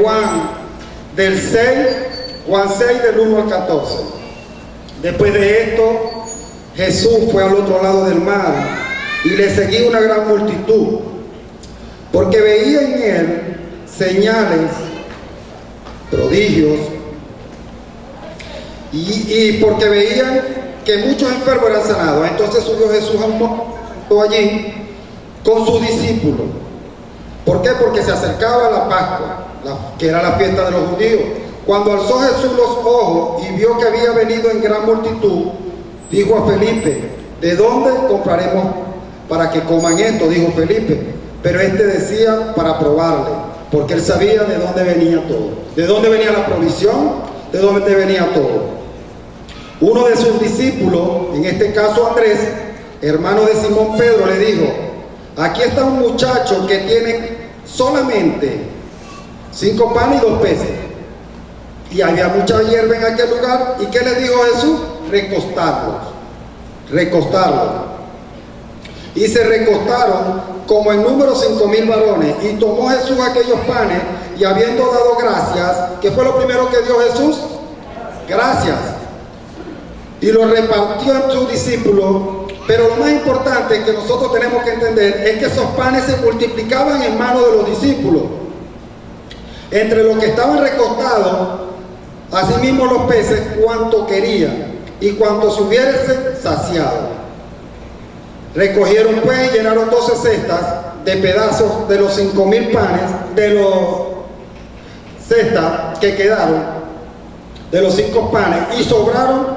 Juan del 6, Juan 6 del 1 al 14. Después de esto, Jesús fue al otro lado del mar y le seguía una gran multitud, porque veía en él señales, prodigios, y porque veían que muchos enfermos eran sanados. Entonces subió Jesús a un monte allí con sus discípulos. ¿Por qué? Porque se acercaba la Pascua, que era la fiesta de los judíos. Cuando alzó Jesús los ojos y vio que había venido en gran multitud, dijo a Felipe: ¿de dónde compraremos para que coman esto? Dijo Felipe. Pero este decía para probarle, porque él sabía de dónde venía todo. ¿De dónde venía la provisión? ¿De dónde venía todo? Uno de sus discípulos, en este caso Andrés, hermano de Simón Pedro, le dijo: aquí está un muchacho que tiene solamente 5 panes y 2 peces. Y había mucha hierba en aquel lugar. ¿Y qué les dijo Jesús? Recostarlos. Y se recostaron como en número 5,000 varones. Y tomó Jesús aquellos panes y habiendo dado gracias, ¿qué fue lo primero que dio Jesús? Gracias. Y lo repartió en sus discípulos. Pero lo más importante que nosotros tenemos que entender es que esos panes se multiplicaban en manos de los discípulos. Entre los que estaban recostados, asimismo los peces, cuanto querían y cuanto se hubiese saciado. Recogieron pues y llenaron 12 cestas de pedazos de los 5,000 panes, de los cestas que quedaron, de los 5 panes, y sobraron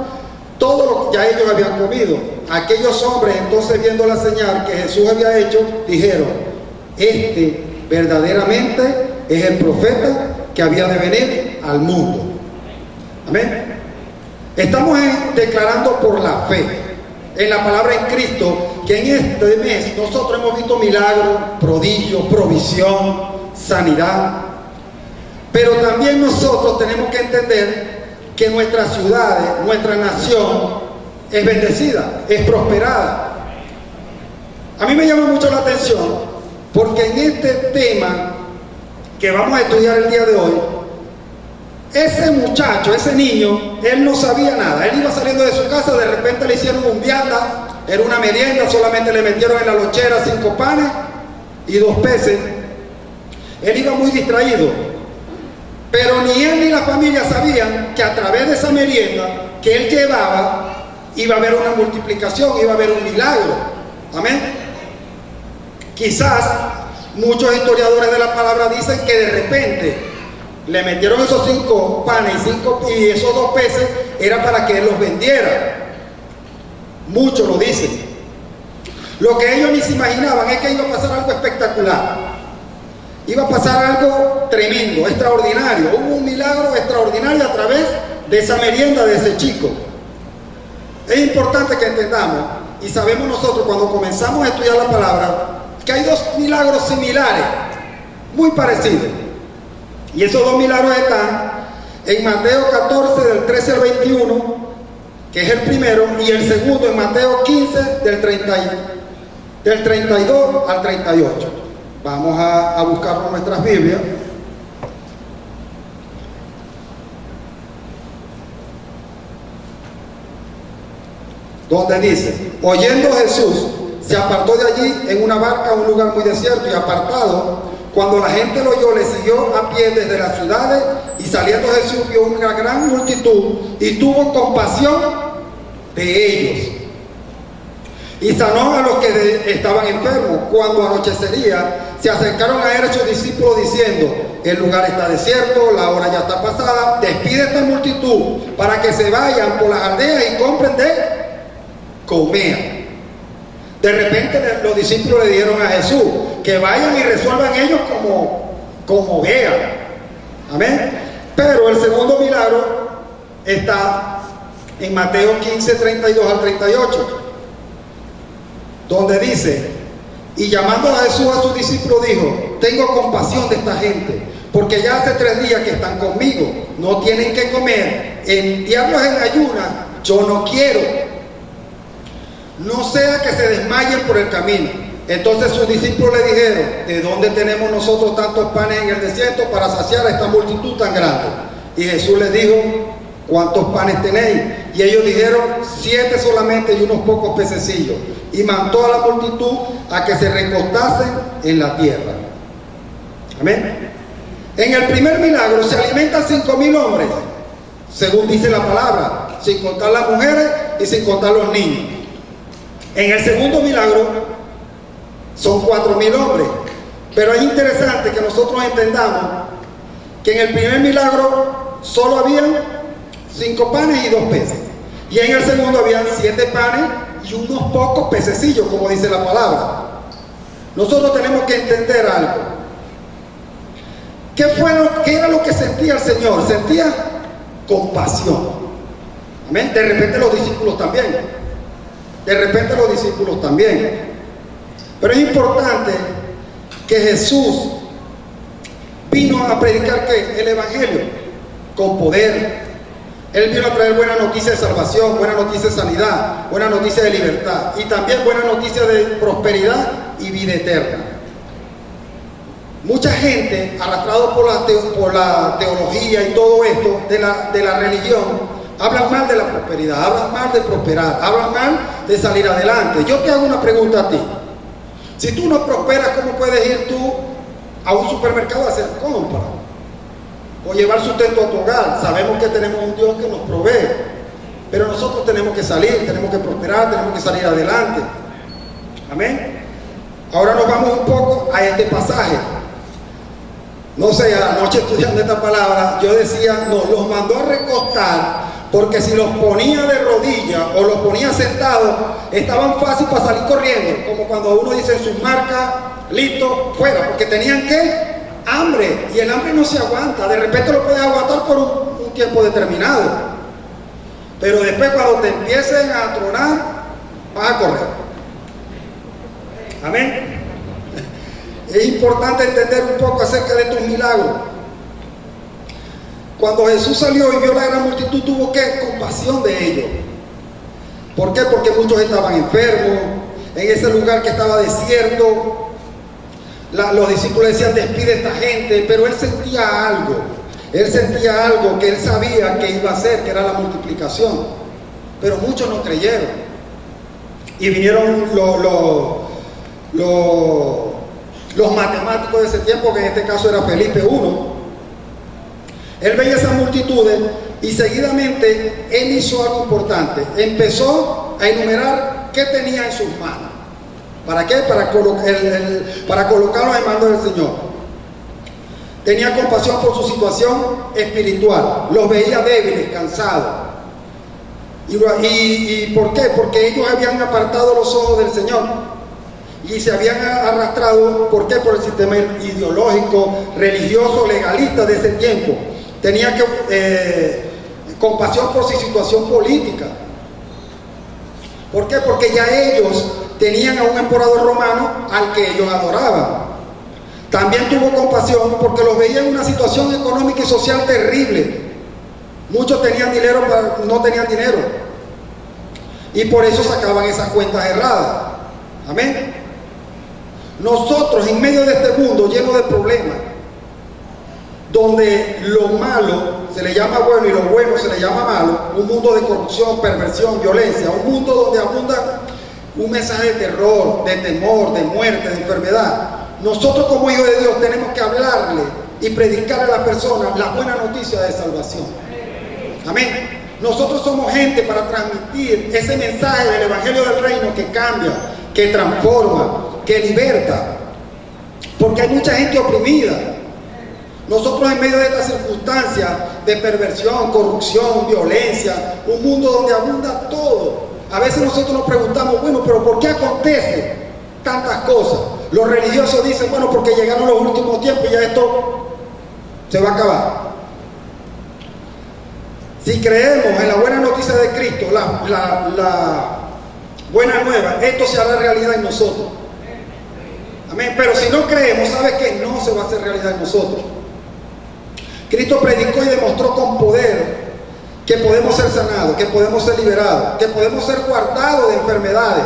todo lo que ya ellos habían comido. Aquellos hombres, entonces, viendo la señal que Jesús había hecho, dijeron: este verdaderamente es el profeta que había de venir al mundo. Amén. Estamos declarando por la fe en la palabra en Cristo que en este mes nosotros hemos visto milagros, prodigios, provisión, sanidad. Pero también nosotros tenemos que entender que nuestras ciudades, nuestra nación es bendecida, es prosperada. A mí me llama mucho la atención porque en este tema que vamos a estudiar el día de hoy, ese muchacho, ese niño, él no sabía nada. Él iba saliendo de su casa, de repente le hicieron un vianda, era una merienda, solamente le metieron en la lonchera 5 panes y 2 peces. Él iba muy distraído, pero ni él ni la familia sabían que a través de esa merienda que él llevaba iba a haber una multiplicación, iba a haber un milagro. Amén. Quizás muchos historiadores de la palabra dicen que de repente le metieron esos 5 panes y esos 2 peces era para que él los vendiera. Muchos lo dicen. Lo que ellos ni se imaginaban es que iba a pasar algo espectacular. Iba a pasar algo tremendo, extraordinario. Hubo un milagro extraordinario a través de esa merienda de ese chico. Es importante que entendamos, y sabemos nosotros cuando comenzamos a estudiar la palabra, que hay 2 milagros similares, muy parecidos. Y esos 2 milagros están en Mateo 14, del 13 al 21, que es el primero, y el segundo en Mateo 15, del 32 al 38. Vamos a buscarlo en nuestras Biblias. Donde dice: oyendo Jesús, se apartó de allí en una barca a un lugar muy desierto y apartado. Cuando la gente lo oyó, le siguió a pie desde las ciudades, y saliendo Jesús vio una gran multitud y tuvo compasión de ellos y sanó a los que estaban enfermos. Cuando anochecería, se acercaron a él sus discípulos diciendo: el lugar está desierto, la hora ya está pasada, despide esta multitud para que se vayan por las aldeas y compren de comer. De repente los discípulos le dijeron a Jesús que vayan y resuelvan ellos como vean. Amén. Pero el segundo milagro está en Mateo 15, 32 al 38, donde dice: y llamando a Jesús a sus discípulos dijo: tengo compasión de esta gente, porque ya hace 3 días que están conmigo, no tienen que comer, enviarlos en ayunas yo no quiero, no sea que se desmayen por el camino. Entonces sus discípulos le dijeron: ¿de dónde tenemos nosotros tantos panes en el desierto para saciar a esta multitud tan grande? Y Jesús les dijo: ¿cuántos panes tenéis? Y ellos dijeron: 7 solamente y unos pocos pececillos. Y mandó a la multitud a que se recostasen en la tierra. Amén. En el primer milagro se alimentan 5,000 hombres, según dice la palabra, sin contar las mujeres y sin contar los niños. En el segundo milagro son 4,000 hombres. Pero es interesante que nosotros entendamos que en el primer milagro solo habían 5 panes y 2 peces. Y en el segundo habían 7 panes y unos pocos pececillos, como dice la palabra. Nosotros tenemos que entender algo. ¿Qué era lo que sentía el Señor? Sentía compasión. Amén. De repente los discípulos también. Pero es importante que Jesús vino a predicar el Evangelio con poder. Él vino a traer buena noticia de salvación, buena noticia de sanidad, buena noticia de libertad y también buena noticia de prosperidad y vida eterna. Mucha gente, arrastrado por la teología y todo esto de la religión, hablan mal de la prosperidad, hablan mal de prosperar, hablan mal de salir adelante. Yo te hago una pregunta a ti. Si tú no prosperas, ¿cómo puedes ir tú a un supermercado a hacer compras? O llevar sustento a tu hogar. Sabemos que tenemos un Dios que nos provee, pero nosotros tenemos que salir, tenemos que prosperar, tenemos que salir adelante. Amén. Ahora nos vamos un poco a este pasaje. No sé, anoche estudiando esta palabra, yo decía: no, los mandó a recostar, porque si los ponía de rodillas o los ponía sentados, estaban fácil para salir corriendo, como cuando uno dice en sus marcas: listo, fuera, porque tenían que hambre, y el hambre no se aguanta. De repente lo puedes aguantar por un tiempo determinado, pero después cuando te empiecen a tronar, vas a correr. Amén. Es importante entender un poco acerca de estos milagros. Cuando Jesús salió y vio la gran multitud, tuvo compasión de ellos. ¿Por qué? Porque muchos estaban enfermos, en ese lugar que estaba desierto. Los discípulos decían: despide a esta gente, pero él sentía algo. Él sentía algo que él sabía que iba a hacer, que era la multiplicación. Pero muchos no creyeron. Y vinieron los matemáticos de ese tiempo, que en este caso era Felipe I. Él veía esas multitudes y seguidamente él hizo algo importante. Empezó a enumerar qué tenía en sus manos. ¿Para qué? Para colocarlos en manos del Señor. Tenía compasión por su situación espiritual. Los veía débiles, cansados. ¿Y por qué? Porque ellos habían apartado los ojos del Señor y se habían arrastrado. ¿Por qué? Por el sistema ideológico, religioso, legalista de ese tiempo. Tenía compasión por su situación política. ¿Por qué? Porque ya ellos tenían a un emperador romano al que ellos adoraban. También tuvo compasión porque los veía en una situación económica y social terrible. Muchos tenían dinero, pero no tenían dinero, y por eso sacaban esas cuentas erradas. Amén. Nosotros, en medio de este mundo lleno de problemas, donde lo malo se le llama bueno y lo bueno se le llama malo, un mundo de corrupción, perversión, violencia, un mundo donde abunda un mensaje de terror, de temor, de muerte, de enfermedad, nosotros como hijos de Dios tenemos que hablarle y predicar a las personas la buena noticia de salvación. Amén. Nosotros somos gente para transmitir ese mensaje del Evangelio del Reino que cambia, que transforma, que liberta, porque hay mucha gente oprimida. Nosotros, en medio de estas circunstancias de perversión, corrupción, violencia, un mundo donde abunda todo, a veces nosotros nos preguntamos: bueno, pero ¿por qué acontece tantas cosas? Los religiosos dicen: bueno, porque llegaron los últimos tiempos y ya esto se va a acabar. Si creemos en la buena noticia de Cristo, la buena nueva, esto se hará realidad en nosotros. Amén. Pero si no creemos, ¿sabes qué? No se va a hacer realidad en nosotros. Cristo predicó y demostró con poder que podemos ser sanados, que podemos ser liberados, que podemos ser guardados de enfermedades.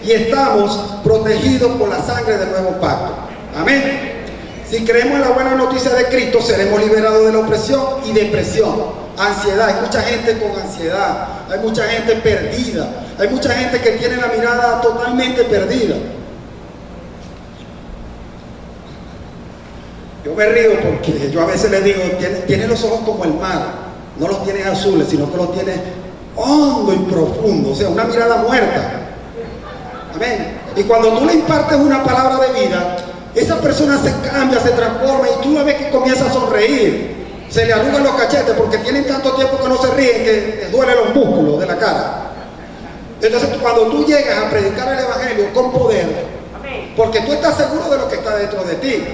y estamos protegidos por la sangre del nuevo pacto. Amén. Si creemos en la buena noticia de Cristo, seremos liberados de la opresión y depresión, ansiedad. Hay mucha gente con ansiedad, hay mucha gente perdida, hay mucha gente que tiene la mirada totalmente perdida. Yo me río porque yo a veces les digo, tienes los ojos como el mar, no los tienes azules, sino que los tienes hondo y profundo, o sea, una mirada muerta. Amén. Y cuando tú le impartes una palabra de vida, esa persona se cambia, se transforma y tú la ves que comienza a sonreír. Se le arrugan los cachetes porque tienen tanto tiempo que no se ríen que les duelen los músculos de la cara. Entonces cuando tú llegas a predicar el evangelio con poder, porque tú estás seguro de lo que está dentro de ti.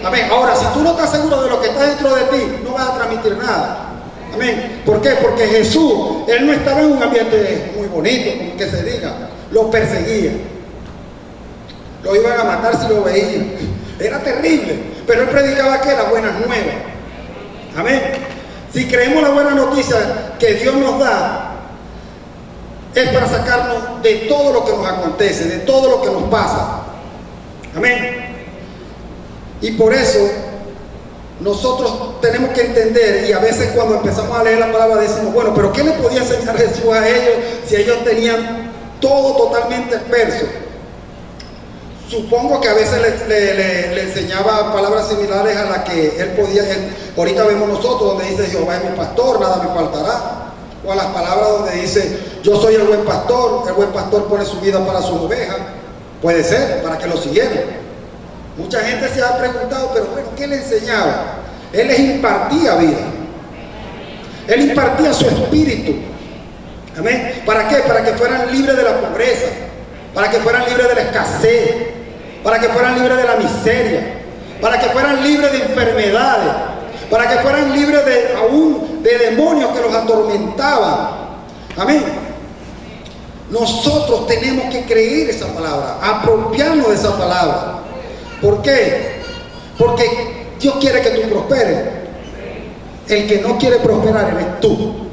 Amén. Ahora, si tú no estás seguro de lo que está dentro de ti, no vas a transmitir nada. Amén. ¿Por qué? Porque Jesús, Él no estaba en un ambiente muy bonito, como que se diga. Lo perseguía. Lo iban a matar si lo veían. Era terrible. Pero Él predicaba que las buenas nuevas. Amén. Si creemos la buena noticia que Dios nos da, es para sacarnos de todo lo que nos acontece, de todo lo que nos pasa. Amén. Y por eso nosotros tenemos que entender, y a veces cuando empezamos a leer la palabra decimos, bueno, pero ¿qué le podía enseñar Jesús a ellos si ellos tenían todo totalmente disperso? Supongo que a veces le enseñaba palabras similares a las que él podía. Ahorita vemos nosotros donde dice Jehová es mi pastor, nada me faltará. O a las palabras donde dice yo soy el buen pastor pone su vida para sus ovejas. Puede ser, para que lo siguieran. Mucha gente se ha preguntado, pero bueno, ¿qué le enseñaba? Él les impartía vida. Él impartía su espíritu. Amén. ¿Para qué? Para que fueran libres de la pobreza, para que fueran libres de la escasez, para que fueran libres de la miseria, para que fueran libres de enfermedades, para que fueran libres aún de demonios que los atormentaban. Amén. Nosotros tenemos que creer esa palabra, apropiarnos de esa palabra. ¿Por qué? Porque Dios quiere que tú prosperes. El que no quiere prosperar eres tú.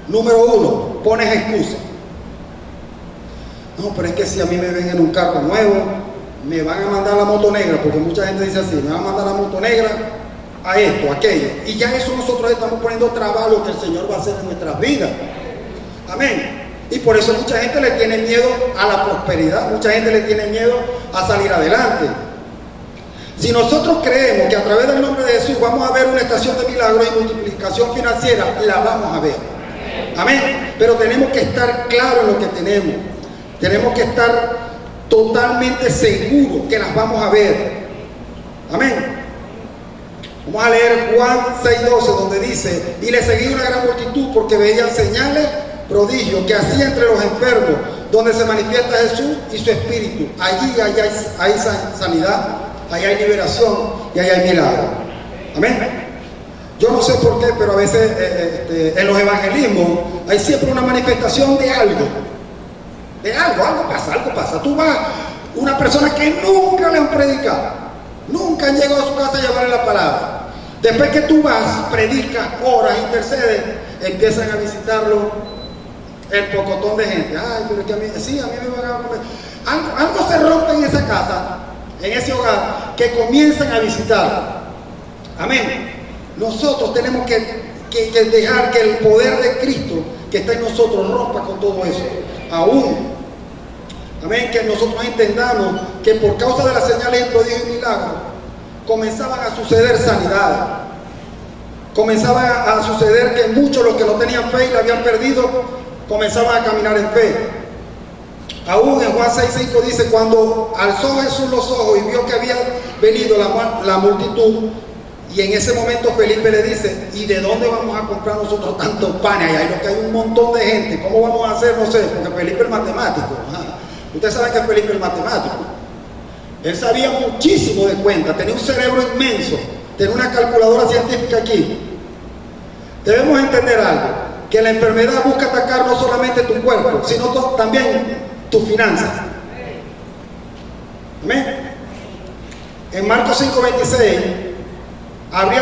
Número uno, pones excusa. No, pero es que si a mí me ven en un carro nuevo, me van a mandar la moto negra, porque mucha gente dice así, me van a mandar la moto negra a esto, a aquello. Y ya eso nosotros estamos poniendo trabas a lo que el Señor va a hacer en nuestras vidas. Amén. Y por eso mucha gente le tiene miedo a la prosperidad, mucha gente le tiene miedo a salir adelante. Si nosotros creemos que a través del nombre de Jesús vamos a ver una estación de milagros y multiplicación financiera, la vamos a ver. Amén. Pero tenemos que estar claros en lo que tenemos. Tenemos que estar totalmente seguros que las vamos a ver. Amén. Vamos a leer Juan 6:12, donde dice: y le seguía una gran multitud porque veían señales, prodigios que hacía entre los enfermos, donde se manifiesta Jesús y su espíritu. Allí hay sanidad, allí hay liberación y allí hay milagro. Amén. Yo no sé por qué, pero a veces en los evangelismos hay siempre una manifestación de algo. Algo pasa. Tú vas, una persona que nunca le han predicado, nunca han llegado a su casa a llevarle la palabra. Después que tú vas, predicas, oras, intercedes, empiezan a visitarlo el pocotón de gente. Ay, pero es que a mí me van a comer. Algo se rompe en esa casa, en ese hogar, que comienzan a visitar. Amén. Nosotros tenemos que dejar que el poder de Cristo que está en nosotros rompa con todo eso. Aún, amén, que nosotros entendamos que por causa de las señales y prodigios y milagros comenzaban a suceder sanidades, comenzaban a suceder que muchos, los que no tenían fe y la habían perdido, comenzaban a caminar en fe. Aún en Juan 6:5 dice: cuando alzó Jesús los ojos y vio que había venido la multitud, y en ese momento Felipe le dice: ¿y de dónde vamos a comprar nosotros tantos panes? Ahí lo que hay un montón de gente, ¿cómo vamos a hacer? No sé, porque Felipe es matemático. Ustedes saben que Felipe es matemático. Él sabía muchísimo de cuentas, tenía un cerebro inmenso, tenía una calculadora científica aquí. Debemos entender algo, que la enfermedad busca atacar no solamente tu cuerpo, sino también tus finanzas. Amén. En Marcos 5:26 habla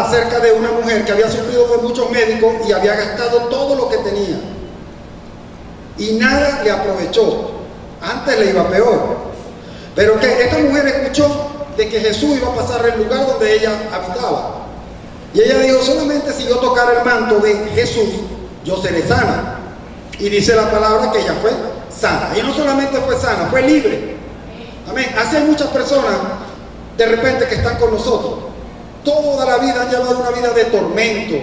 acerca de una mujer que había sufrido de muchos médicos y había gastado todo lo que tenía. y nada le aprovechó. Antes le iba peor. Pero que esta mujer escuchó de que Jesús iba a pasar el lugar donde ella habitaba. Y ella dijo, solamente si yo tocara el manto de Jesús, yo seré sana. Y dice la palabra que ella fue sana. Y no solamente fue sana, fue libre. Amén. Así hay muchas personas de repente que están con nosotros. Toda la vida han llevado una vida de tormento,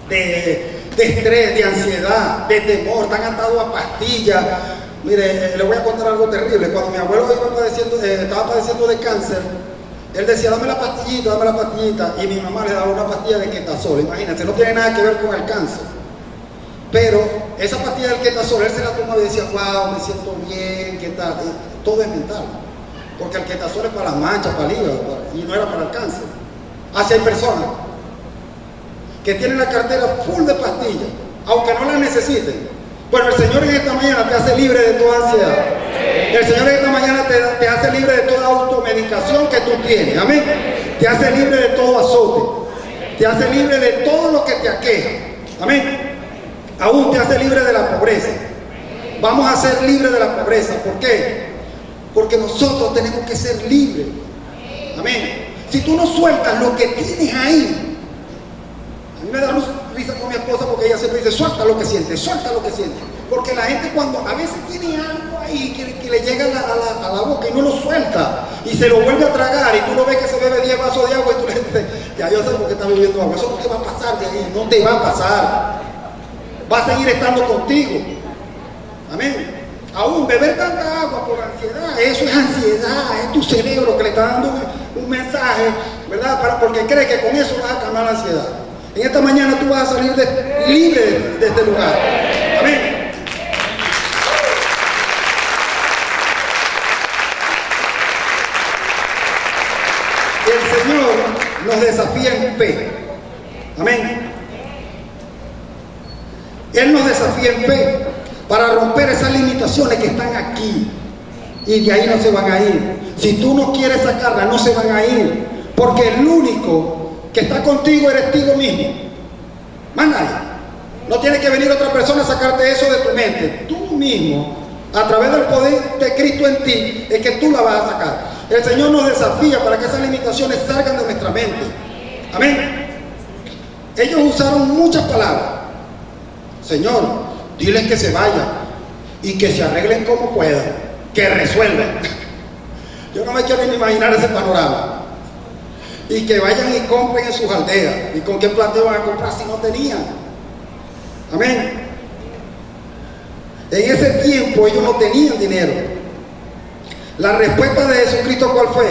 de estrés, de ansiedad, de temor. Están atados a pastillas. Mire, le voy a contar algo terrible. Cuando mi abuelo estaba padeciendo de cáncer, él decía, dame la pastillita, y mi mamá le daba una pastilla de Ketasol. Imagínate, no tiene nada que ver con el cáncer. Pero esa pastilla del Ketasol, él se la tomaba y decía, wow, me siento bien, ¿qué tal? Y todo es mental. Porque el Ketasol es para las manchas, para el hígado, y no era para el cáncer. Así hay personas que tienen la cartera full de pastillas, aunque no la necesiten. Bueno, el Señor en esta mañana te hace libre de toda ansiedad. El Señor en esta mañana te hace libre de toda automedicación que tú tienes. Amén. Te hace libre de todo azote. Te hace libre de todo lo que te aqueja. Amén. Aún te hace libre de la pobreza. Vamos a ser libres de la pobreza. ¿Por qué? Porque nosotros tenemos que ser libres. Amén. Si tú no sueltas lo que tienes ahí, a mí me da risa con mi esposa porque ella siempre dice, suelta lo que sientes, suelta lo que sientes. Porque la gente cuando a veces tiene algo ahí que le llega a la boca y no lo suelta y se lo vuelve a tragar y tú lo ves que se bebe 10 vasos de agua y tú le dices, ya yo sé por qué está bebiendo agua, eso no te va a pasar de ahí, no te va a pasar. Va a seguir estando contigo. Amén. Aún beber tanta agua por ansiedad, eso es ansiedad, es tu cerebro que le está dando un mensaje, ¿verdad? Porque cree que con eso vas a calmar la ansiedad. En esta mañana tú vas a salir libre de este lugar. Amén. El Señor nos desafía en fe. Amén. Él nos desafía en fe para romper esas limitaciones que están aquí y de ahí no se van a ir. Si tú no quieres sacarlas, no se van a ir, porque el único que está contigo eres tú mismo, más nadie. No tiene que venir otra persona a sacarte eso de tu mente. Tú mismo, a través del poder de Cristo en ti, es que tú la vas a sacar. El Señor nos desafía para que esas limitaciones salgan de nuestra mente. Amén. Ellos usaron muchas palabras. Señor, diles que se vayan y que se arreglen como puedan, que resuelvan. Yo no me quiero ni imaginar ese panorama. Y que vayan y compren en sus aldeas. ¿Y con qué plata van a comprar si no tenían? Amén. En ese tiempo ellos no tenían dinero. La respuesta de Jesucristo, ¿cuál fue?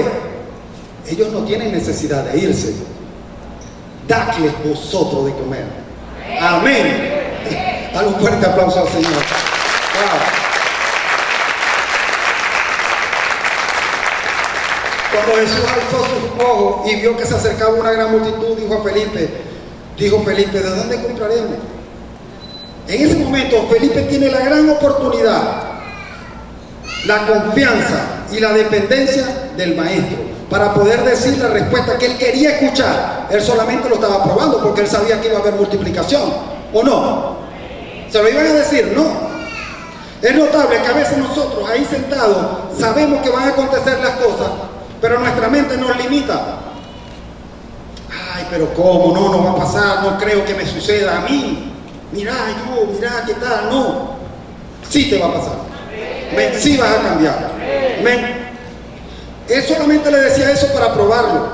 Ellos no tienen necesidad de irse. Dadles vosotros de comer. Amén. Dale un fuerte aplauso al Señor. Wow. Cuando Jesús alzó sus ojos y vio que se acercaba una gran multitud, dijo Felipe, ¿de dónde compraremos? En ese momento Felipe tiene la gran oportunidad, la confianza y la dependencia del maestro para poder decir la respuesta que él quería escuchar. Él solamente lo estaba probando porque él sabía que iba a haber multiplicación, ¿o no? ¿Se lo iban a decir? No. Es notable que a veces nosotros ahí sentados sabemos que van a acontecer las cosas, pero nuestra mente nos limita. Ay, pero ¿cómo? No va a pasar, no creo que me suceda a mí. Mirá, ¿qué tal? No. Sí te va a pasar. Amén. Sí vas a cambiar. Amén. Él solamente le decía eso para probarlo.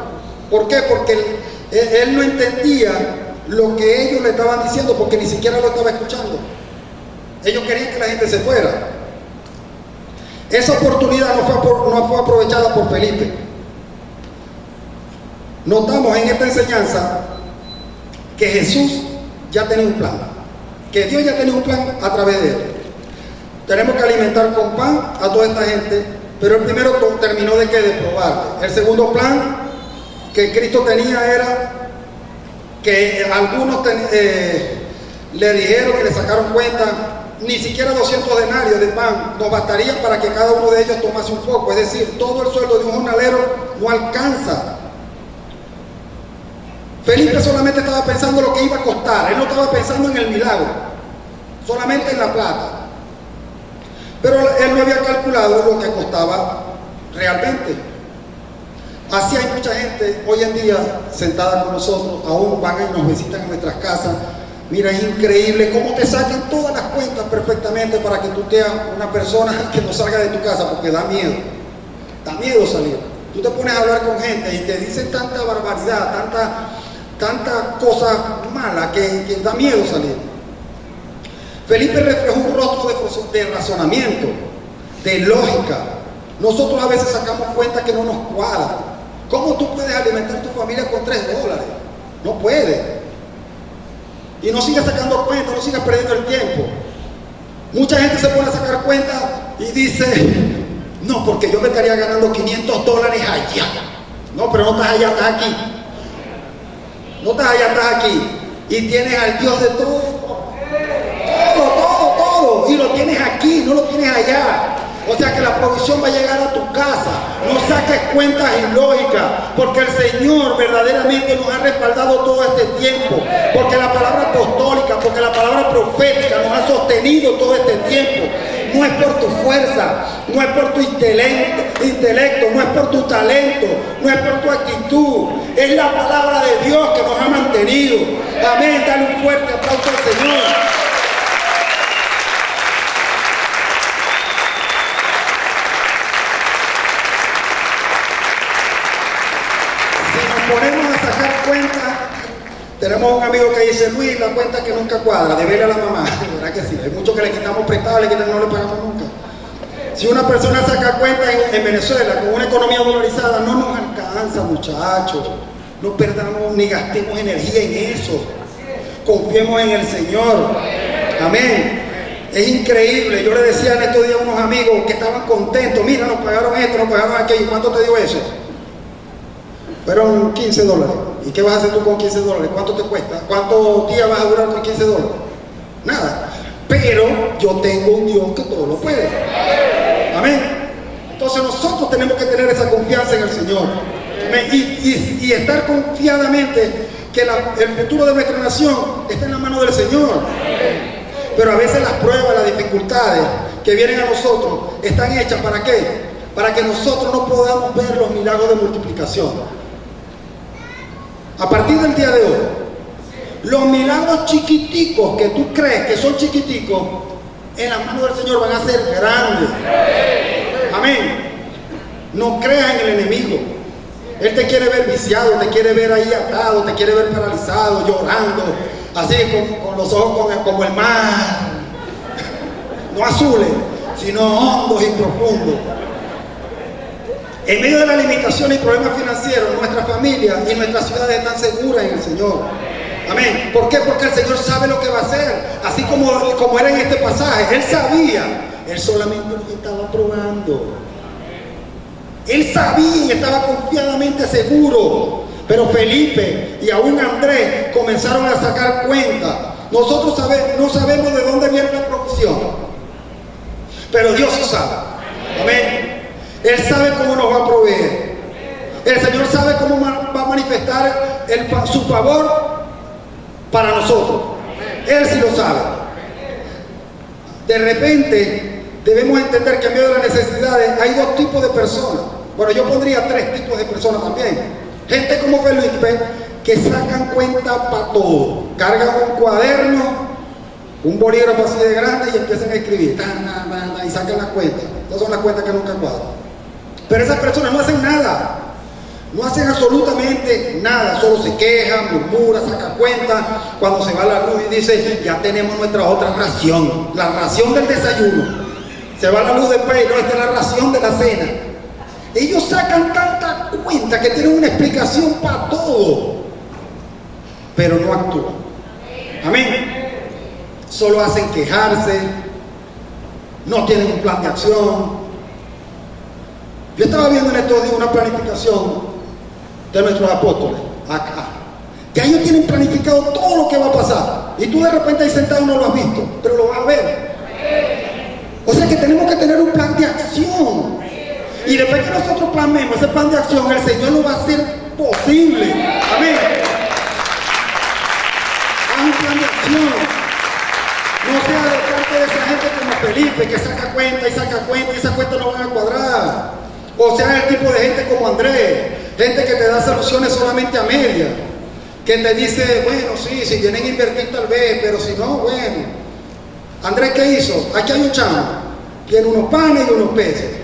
¿Por qué? Porque él no entendía lo que ellos le estaban diciendo, porque ni siquiera lo estaba escuchando. Ellos querían que la gente se fuera. Esa oportunidad no fue aprovechada por Felipe. Notamos en esta enseñanza que Jesús ya tenía un plan, que Dios ya tenía un plan a través de él. Tenemos que alimentar con pan a toda esta gente, pero el primero terminó de probar. El segundo plan que Cristo tenía era que algunos le dijeron y le sacaron cuenta, ni siquiera 200 denarios de pan nos bastarían para que cada uno de ellos tomase un poco. Es decir, todo el sueldo de un jornalero no alcanza. Felipe solamente estaba pensando lo que iba a costar. Él no estaba pensando en el milagro, solamente en la plata. Pero él no había calculado lo que costaba realmente. Así hay mucha gente hoy en día sentada con nosotros, aún van y nos visitan en nuestras casas. Mira, es increíble cómo te sacan todas las cuentas perfectamente para que tú seas una persona que no salga de tu casa, porque da miedo salir. Tú te pones a hablar con gente y te dicen tanta barbaridad, tanta cosa mala que da miedo salir. Felipe reflejó un rostro de razonamiento, de lógica. Nosotros a veces sacamos cuentas que no nos cuadran. ¿Cómo tú puedes alimentar tu familia con $3? No puedes. Y no sigas sacando cuentas, no sigas perdiendo el tiempo. Mucha gente se pone a sacar cuentas y dice, no, porque yo me estaría ganando $500 allá. No, pero no estás allá, estás aquí. No estás allá, estás aquí. Y tienes al Dios de todo. Todo. Y lo tienes aquí, no lo tienes allá. O sea que la provisión va a llegar a tu casa. No saques cuentas ilógicas, porque el Señor verdaderamente nos ha respaldado todo este tiempo, porque la palabra apostólica, porque la palabra profética nos ha sostenido todo este tiempo. No es por tu fuerza, no es por tu intelecto, no es por tu talento, no es por tu actitud. Es la palabra de Dios que nos ha mantenido. Amén. Dale un fuerte aplauso al Señor. Ponemos a sacar cuenta. Tenemos un amigo que dice, Luis, la cuenta que nunca cuadra, debele a la mamá. ¿Verdad que sí? Hay muchos que le quitamos prestado, no le pagamos nunca. Si una persona saca cuenta en Venezuela con una economía dolarizada, no nos alcanza, muchachos. No perdamos ni gastemos energía en eso. Confiemos en el Señor. Amén. Es increíble. Yo le decía en estos días a unos amigos que estaban contentos. Mira, nos pagaron esto, nos pagaron aquello. ¿Cuánto te dio eso? Fueron $15. ¿Y qué vas a hacer tú con $15? ¿Cuánto te cuesta? ¿Cuántos días vas a durar con $15? Nada. Pero yo tengo un Dios que todo lo puede. Amén. Entonces nosotros tenemos que tener esa confianza en el Señor. Y estar confiadamente que el futuro de nuestra nación está en la mano del Señor. Pero a veces las pruebas, las dificultades que vienen a nosotros están hechas ¿para qué? Para que nosotros no podamos ver los milagros de multiplicación. A partir del día de hoy, los milagros chiquiticos que tú crees que son chiquiticos, en las manos del Señor van a ser grandes. Amén. No creas en el enemigo. Él te quiere ver viciado, te quiere ver ahí atado, te quiere ver paralizado, llorando, así con los ojos como el mar. No azules, sino hondos y profundos. En medio de la limitación y problemas financieros, nuestra familia y nuestras ciudades están seguras en el Señor. Amén. ¿Por qué? Porque el Señor sabe lo que va a hacer. Así como era en este pasaje. Él sabía. Él solamente lo estaba probando. Él sabía y estaba confiadamente seguro. Pero Felipe y aún Andrés comenzaron a sacar cuenta. Nosotros no sabemos de dónde viene la provisión. Pero Dios sí sabe. Amén. Él sabe cómo nos va a proveer. El Señor sabe cómo va a manifestar su favor para nosotros. Él sí lo sabe. De repente debemos entender que en medio de las necesidades hay dos tipos de personas. Bueno, yo pondría 3 tipos de personas también. Gente como Felipe que sacan cuenta para todo. Cargan un cuaderno, un bolígrafo así de grande y empiezan a escribir. Y sacan las cuentas. Estas son las cuentas que nunca cuadran. Pero esas personas no hacen nada. No hacen absolutamente nada. Solo se quejan, murmuran, sacan cuentas. Cuando se va la luz y dice, ya tenemos nuestra otra ración. La ración del desayuno. Se va la luz después, no, esta es la ración de la cena. Ellos sacan tanta cuenta que tienen una explicación para todo. Pero no actúan. Amén. Solo hacen quejarse. No tienen un plan de acción. Yo estaba viendo en estos días una planificación de nuestros apóstoles acá. Ya ellos tienen planificado todo lo que va a pasar. Y tú de repente ahí sentado no lo has visto, pero lo vas a ver. O sea que tenemos que tener un plan de acción. Y después que nosotros plasmemos ese plan de acción, el Señor lo va a hacer posible. Amén. Haz un plan de acción. No sea de parte de esa gente como Felipe que saca cuenta. cuenta y saca cuenta y esas cuentas no van a cuadrar. O sea, el tipo de gente como Andrés, gente que te da soluciones solamente a media, que te dice, bueno, sí, si vienen a invertir tal vez, pero si no, bueno. Andrés, ¿qué hizo? Aquí hay un chamo, tiene unos panes y unos peces.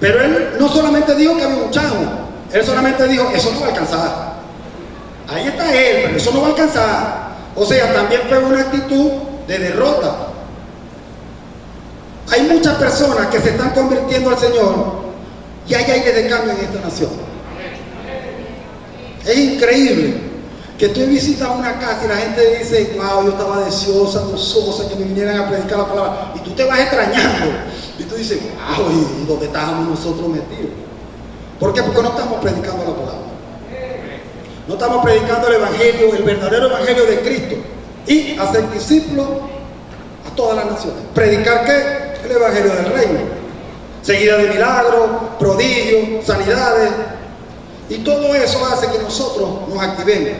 Pero él no solamente dijo que había un chamo, él solamente dijo, eso no va a alcanzar. Ahí está él, pero eso no va a alcanzar. O sea, también fue una actitud de derrota. Hay muchas personas que se están convirtiendo al Señor y hay aire de cambio en esta nación. Es increíble que tú visitas una casa y la gente dice, wow, yo estaba deseosa, gozosa que me vinieran a predicar la palabra, y tú te vas extrañando y tú dices, wow, ¿y dónde estábamos nosotros metidos? ¿Por qué? Porque no estamos predicando la palabra, no estamos predicando el evangelio, el verdadero evangelio de Cristo, y hacer discípulos a todas las naciones. ¿Predicar qué? El evangelio del reino, seguida de milagros, prodigios, sanidades, y todo eso hace que nosotros nos activemos.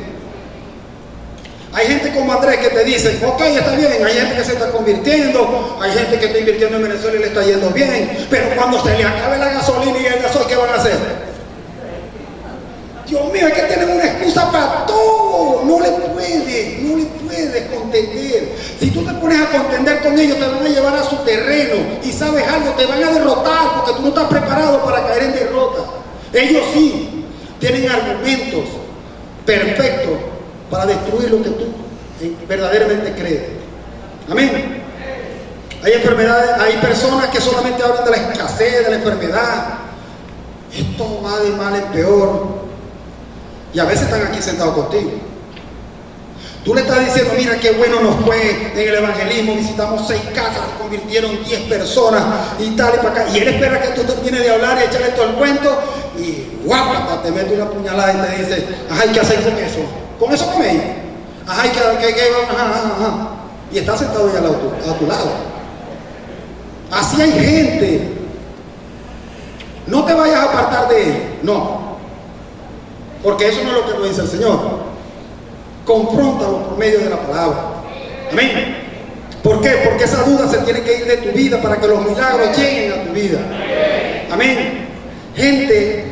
Hay gente como Andrés que te dice, ok, está bien, hay gente que se está convirtiendo, hay gente que está invirtiendo en Venezuela y le está yendo bien, pero cuando se le acabe la gasolina y el gasoil, ¿qué van a hacer? Dios mío, hay que tener una excusa para todo, no le puedes contender. Si tú te pones a contender con ellos, te van a llevar a su terreno, y sabes algo, te van a derrotar porque tú no estás preparado para caer en derrota. Ellos sí tienen argumentos perfectos para destruir lo que tú verdaderamente crees. Amén. Hay enfermedades, hay personas que solamente hablan de la escasez, de la enfermedad. Esto va de mal en peor. Y a veces están aquí sentados contigo. Tú le estás diciendo, mira qué bueno nos fue en el evangelismo, visitamos 6 casas, se convirtieron 10 personas y tal y para acá. Y él espera que tú termines de hablar y echarle todo el cuento y guapa, te mete una puñalada y te dice, ajá, ¿y qué hacer con eso? ¿Con eso coméis? Ajá, ¿y ajá? Y está sentado ya a tu lado. Así hay gente. No te vayas a apartar de él, no. Porque eso no es lo que nos dice el Señor. Confróntalo por medio de la palabra. Amén. ¿Por qué? Porque esa duda se tiene que ir de tu vida para que los milagros lleguen a tu vida. Amén. Gente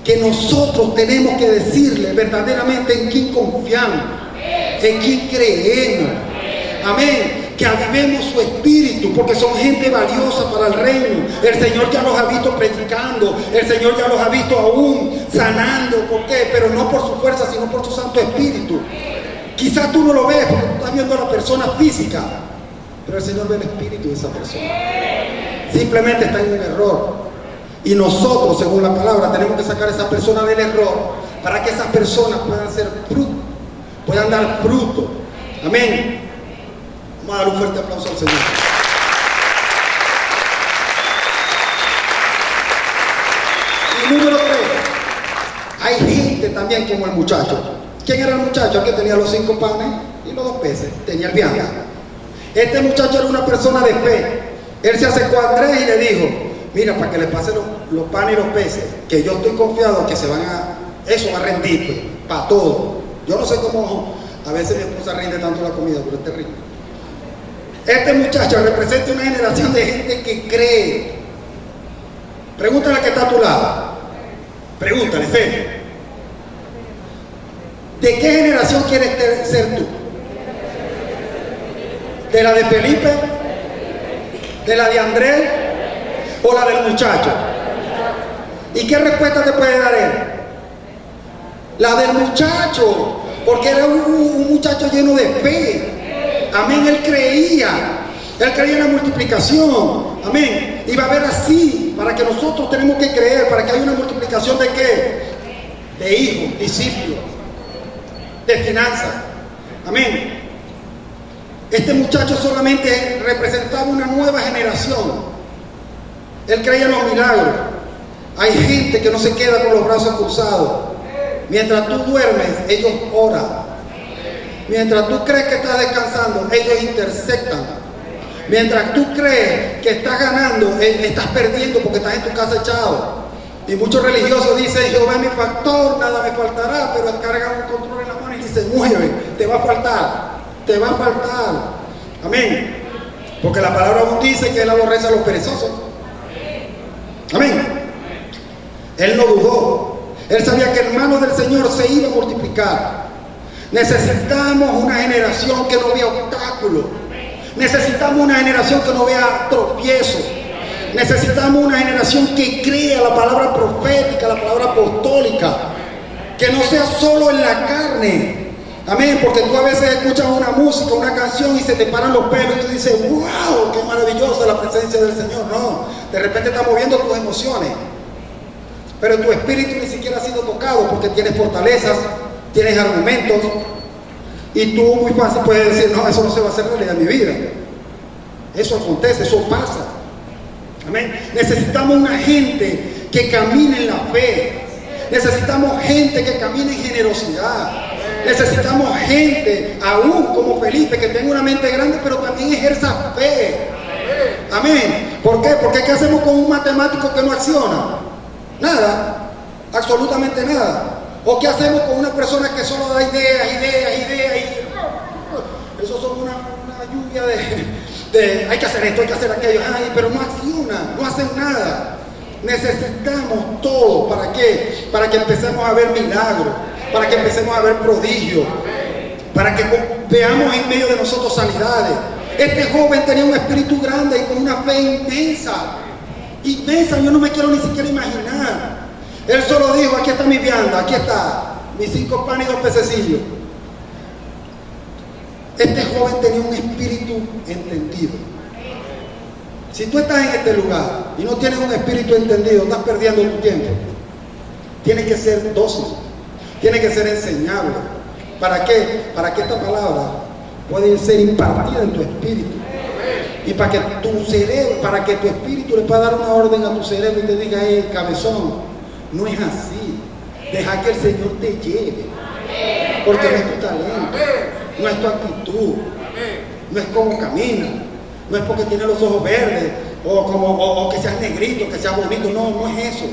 que nosotros tenemos que decirle verdaderamente en quién confiamos, en quién creemos. Amén. Que avivemos su espíritu, porque son gente valiosa para el reino. El Señor ya los ha visto predicando, el Señor ya los ha visto aún sanando. ¿Por qué? Pero no por su fuerza, sino por su Santo Espíritu. Quizás tú no lo ves porque tú estás viendo a la persona física, pero el Señor ve el espíritu de esa persona. Simplemente está en un error. Y nosotros, según la palabra, tenemos que sacar a esa persona del error para que esas personas puedan ser fruto, puedan dar fruto. Amén. Vamos a dar un fuerte aplauso al Señor. Y número 3, hay gente también como el muchacho. ¿Quién era el muchacho? El que tenía los 5 panes y los 2 peces. Tenía el viaje. Este muchacho era una persona de fe. Él se acercó a Andrés y le dijo, mira, para que le pase los panes y los peces, que yo estoy confiado que se van a, eso va a rendir, pues, para todo. Yo no sé cómo, a veces mi esposa rinde tanto la comida, pero es terrible. Este muchacho representa una generación de gente que cree. Pregúntale al que está a tu lado. Pregúntale, serio. ¿De qué generación quieres ser tú? ¿De la de Felipe? ¿De la de Andrés? ¿O la del muchacho? ¿Y qué respuesta te puede dar él? La del muchacho, porque era un muchacho lleno de fe. Amén, él creía en la multiplicación. Amén, y va a haber así, para que nosotros tenemos que creer, para que haya una multiplicación de qué, de hijos, discípulos, de finanzas. Amén. Este muchacho solamente representaba una nueva generación. Él creía en los milagros. Hay gente que no se queda con los brazos cruzados. Mientras tú duermes, ellos oran. Mientras tú crees que estás descansando, ellos interceptan. Mientras tú crees que estás ganando, estás perdiendo porque estás en tu casa echado. Y muchos religiosos dicen, Jehová es mi pastor, nada me faltará, pero cargan un control en la mano y dicen, mueve, te va a faltar, te va a faltar. Amén. Porque la palabra aún dice que Él aborrece a los perezosos. Amén. Él no dudó. Él sabía que en manos del Señor se iba a multiplicar. Necesitamos una generación que no vea obstáculos. Necesitamos una generación que no vea tropiezos. Necesitamos una generación que crea la palabra profética, la palabra apostólica. Que no sea solo en la carne. Amén, porque tú a veces escuchas una música, una canción y se te paran los pelos y tú dices, wow, qué maravillosa la presencia del Señor. No, de repente está moviendo tus emociones. Pero tu espíritu ni siquiera ha sido tocado porque tienes fortalezas, tienes argumentos. Y tú muy fácil puedes decir, no, eso no se va a hacer realidad en mi vida. Eso acontece, eso pasa. Amén. Necesitamos una gente que camine en la fe. Necesitamos gente que camine en generosidad. Necesitamos gente, aún como Felipe, que tenga una mente grande, pero también ejerza fe. Amén. ¿Por qué? Porque ¿qué hacemos con un matemático que no acciona? Nada, absolutamente nada. ¿O qué hacemos con una persona que solo da ideas y eso son una lluvia de hay que hacer esto, hay que hacer aquello, pero no acciona, no hacen nada? Necesitamos todo. ¿Para qué? Para que empecemos a ver milagros, para que empecemos a ver prodigios, para que veamos en medio de nosotros sanidades. Este joven tenía un espíritu grande y con una fe inmensa, yo no me quiero ni siquiera imaginar. Él solo dijo, aquí está mi vianda, aquí está mis 5 panes y 2 pececillos. Este joven tenía un espíritu entendido. Si tú estás en este lugar y no tienes un espíritu entendido, estás perdiendo tu tiempo. Tienes que ser dócil, tienes que ser enseñable. ¿Para qué? Para que esta palabra pueda ser impartida en tu espíritu. Y para que tu cerebro, para que tu espíritu le pueda dar una orden a tu cerebro y te diga, hey, cabezón, no es así. Deja que el Señor te lleve. Porque no es tu talento, no es tu actitud, no es cómo camina, no es porque tiene los ojos verdes o que seas negrito, que seas bonito. No es eso.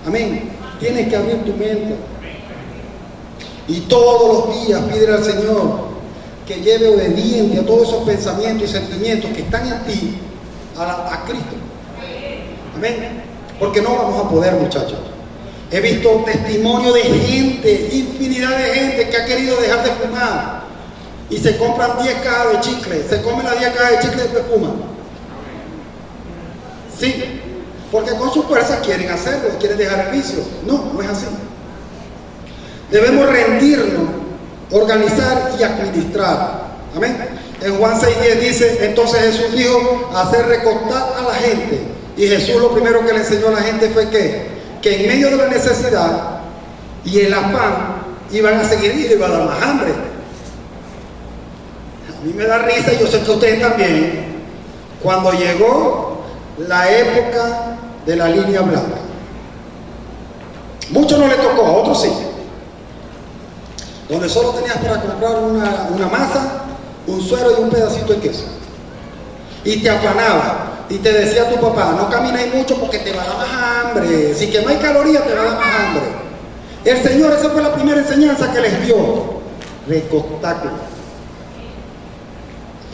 Amén. Tienes que abrir tu mente. Y todos los días pídele al Señor que lleve obediente a todos esos pensamientos y sentimientos que están en ti a Cristo. Amén. Porque no vamos a poder, muchachos. He visto testimonio de gente, infinidad de gente que ha querido dejar de fumar y se compran 10 cajas de chicle, se comen las 10 cajas de chicle y después fuman. Sí, porque con su fuerza quieren hacerlo, quieren dejar el vicio. No es así. Debemos rendirnos, organizar y administrar. Amén. En Juan 6:10 dice, entonces Jesús dijo, hacer recostar a la gente. Y Jesús lo primero que le enseñó a la gente fue que en medio de la necesidad y el afán iban a seguir y le iba a dar más hambre. A mí me da risa, y yo sé que ustedes también, cuando llegó la época de la línea blanca. Muchos no le tocó, a otros sí. Donde solo tenías para comprar una masa, un suero y un pedacito de queso. Y te afanaba. Y te decía tu papá, no camines mucho porque te va a dar más hambre. Si quemáis calorías te va a dar más hambre. El Señor, esa fue la primera enseñanza que les dio. Recostarlo.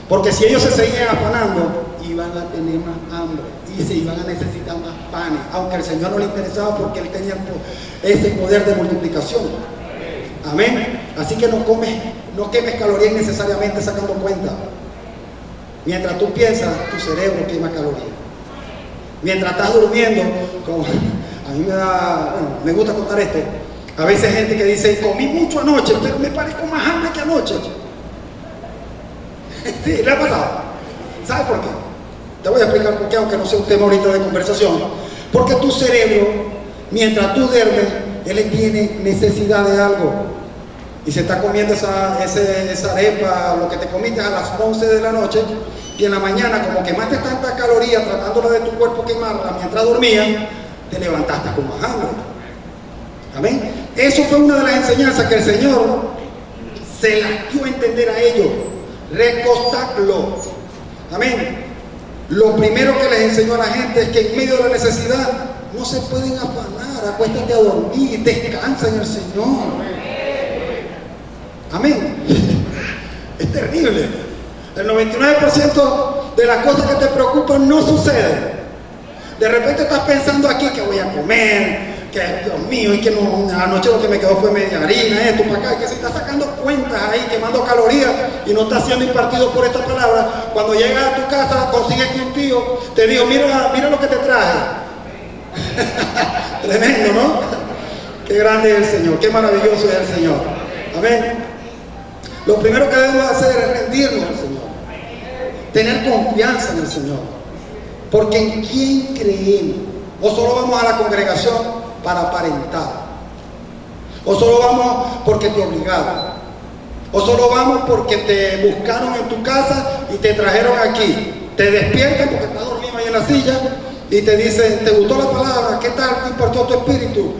Porque si ellos se seguían afanando, iban a tener más hambre y se iban a necesitar más panes. Aunque al Señor no le interesaba porque Él tenía ese poder de multiplicación. Amén. Así que no quemes calorías innecesariamente sacando cuenta. Mientras tú piensas, tu cerebro quema calorías. Mientras estás durmiendo, a mí me gusta contar esto. A veces hay gente que dice, comí mucho anoche, pero me parezco más hambre que anoche. Sí, le ha pasado. ¿Sabes por qué? Te voy a explicar por qué, aunque no sea un tema ahorita de conversación. Porque tu cerebro, mientras tú duermes, él tiene necesidad de algo. Y se está comiendo esa arepa, lo que te comiste a las 11 de la noche, y en la mañana, como quemaste tanta caloría tratándola de tu cuerpo quemarla mientras dormías, te levantaste con más hambre. Amén. Eso fue una de las enseñanzas que el Señor se las dio a entender a ellos. Recostarlo. Amén. Lo primero que les enseñó a la gente es que en medio de la necesidad no se pueden afanar. Acuéstate a dormir, descansa en el Señor. Amén. Es terrible. El 99% de las cosas que te preocupan no suceden. De repente estás pensando aquí que voy a comer, que Dios mío, y que no, anoche lo que me quedó fue media harina, esto para acá, y que se está sacando cuentas ahí, quemando calorías y no está siendo impartido por esta palabra. Cuando llegas a tu casa, consigues que un tío te dijo, mira lo que te traje. Tremendo, ¿no? Qué grande es el Señor, qué maravilloso es el Señor. Amén. Lo primero que debemos hacer es rendirnos al Señor, tener confianza en el Señor. Porque ¿en quién creemos? O solo vamos a la congregación para aparentar, o solo vamos porque te obligaron, o solo vamos porque te buscaron en tu casa y te trajeron aquí. Te despiertan porque estás dormido ahí en la silla y te dicen, ¿te gustó la palabra? ¿Qué tal te impartió tu espíritu?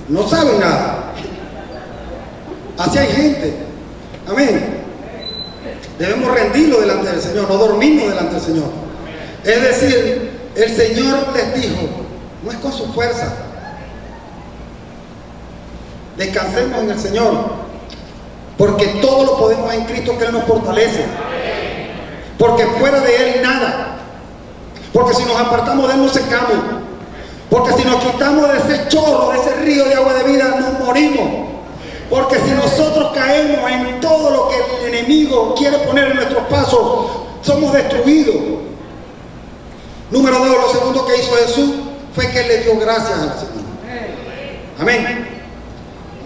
No saben nada. Así hay gente. Amén. Debemos rendirlo delante del Señor, no dormirnos delante del Señor. Es decir, el Señor les dijo, no es con su fuerza. Descansemos en el Señor, porque todo lo podemos en Cristo que Él nos fortalece. Porque fuera de Él nada. Porque si nos apartamos de Él nos secamos. Porque si nos quitamos de ese chorro, de ese río de agua de vida, nos morimos. Porque si nosotros caemos en todo lo que el enemigo quiere poner en nuestros pasos, somos destruidos. Número 2, lo segundo que hizo Jesús fue que le dio gracias al Señor. Amén.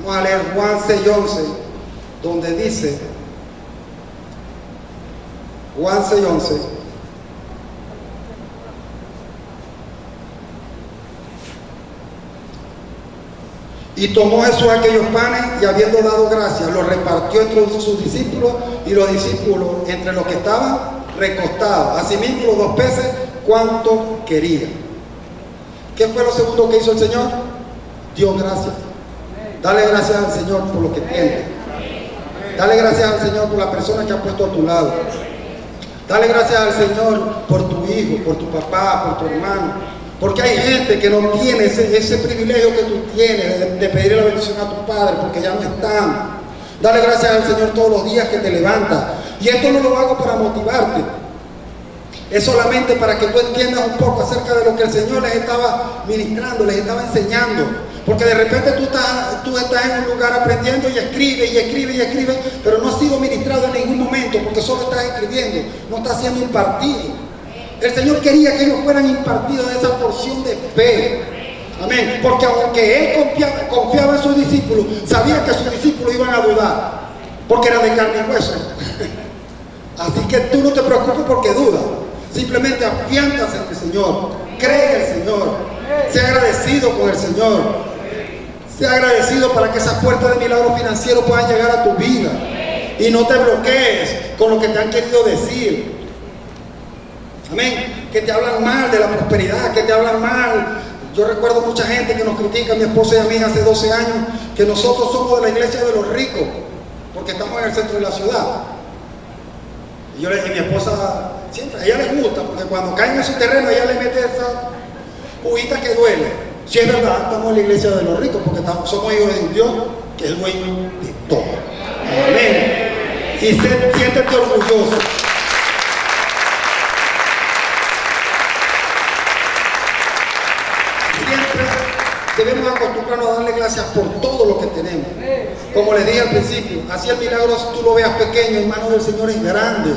Vamos a leer Juan 6:11, donde dice, Juan 6:11, y tomó Jesús aquellos panes y habiendo dado gracias, los repartió entre sus discípulos y los discípulos entre los que estaban recostados. Asimismo los 2 peces, cuanto quería. ¿Qué fue lo segundo que hizo el Señor? Dio gracias. Dale gracias al Señor por lo que tiene. Dale gracias al Señor por la persona que ha puesto a tu lado. Dale gracias al Señor por tu hijo, por tu papá, por tu hermano. Porque hay gente que no tiene ese privilegio que tú tienes de pedir la bendición a tu padre, porque ya no están. Dale gracias al Señor todos los días que te levantas. Y esto no lo hago para motivarte. Es solamente para que tú entiendas un poco acerca de lo que el Señor les estaba ministrando, les estaba enseñando. Porque de repente tú estás en un lugar aprendiendo y escribe, pero no has sido ministrado en ningún momento porque solo estás escribiendo, no estás siendo impartido. El Señor quería que ellos fueran impartidos de esa porción de fe. Amén. Porque aunque Él confiaba en sus discípulos, sabía que sus discípulos iban a dudar, porque era de carne y hueso. Así que tú no te preocupes porque dudas. Simplemente afiánzate en el Señor. Cree en el Señor. Sea agradecido con el Señor. Sea agradecido para que esas puertas de milagro financiero puedan llegar a tu vida. Y no te bloquees con lo que te han querido decir. Amén. Que te hablan mal de la prosperidad, que te hablan mal. Yo recuerdo mucha gente que nos critica, mi esposa y a mí hace 12 años, que nosotros somos de la iglesia de los ricos, porque estamos en el centro de la ciudad. Y mi esposa, siempre, a ella le gusta, porque cuando caen en su terreno, ella le mete esa juguita que duele. Si es verdad, estamos en la iglesia de los ricos, porque somos hijos de Dios, que es el dueño de todo. Amén. Y siéntete orgulloso. Debemos acostumbrarnos a darle gracias por todo lo que tenemos. Como les dije al principio, así el milagro, si tú lo veas pequeño, en manos del Señor es grande.